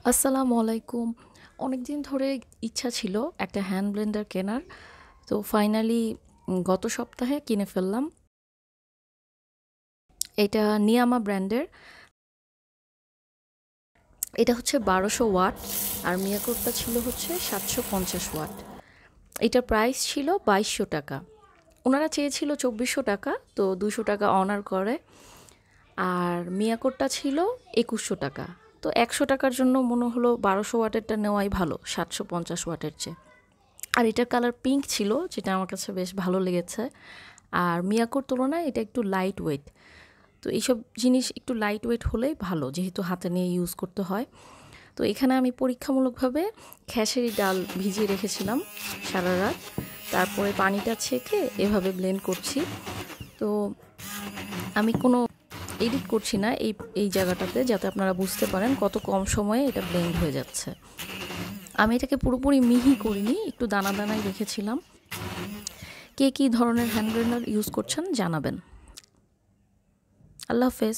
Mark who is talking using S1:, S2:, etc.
S1: আসসালামু আলাইকুম। অনেকদিন ধরে ইচ্ছা ছিল একটা হ্যান্ড ব্লেন্ডার কেনার। তো ফাইনালি গত সপ্তাহে কিনে ফেললাম। এটা নিয়ামা ব্র্যান্ডের। এটা হচ্ছে ১২০০ ওয়াট আর মিয়াকোরটা ছিল হচ্ছে ৭৫০ ওয়াট। এটার প্রাইস ছিল ২২০০ টাকা। ওনারা চেয়েছিল ২৪০০ টাকা, তো ২০০ টাকা অনার করে। আর মিয়াকোরটা ছিল ২১০০ টাকা। তো ১০০ টাকার জন্য মনে হলো ১২০০ ওয়াটেরটা নেওয়াই ভালো ৭৫০ ওয়াটের চেয়ে। আর এটার কালার পিঙ্ক ছিল, যেটা আমার কাছে বেশ ভালো লেগেছে। আর মিয়াকোর তুলনায় এটা একটু লাইট ওয়েট। তো এইসব জিনিস একটু লাইট ওয়েট হলেই ভালো, যেহেতু হাতে নিয়ে ইউজ করতে হয়। তো এখানে আমি পরীক্ষামূলকভাবে খেসারি ডাল ভিজিয়ে রেখেছিলাম সারা রাত। তারপরে পানিটা ছেঁকে এভাবে ব্লেন্ড করছি। তো আমি কোনো এডিট করছি না এই এই জায়গাটাতে, যাতে আপনারা বুঝতে পারেন কত কম সময়ে এটা ব্লেন্ড হয়ে যাচ্ছে। আমি এটাকে পুরোপুরি মিহি করিনি, একটু দানা দানাই রেখেছিলাম। কে কী ধরনের হ্যান্ড ব্লেন্ডার ইউজ করছেন জানাবেন। আল্লাহ হাফেজ।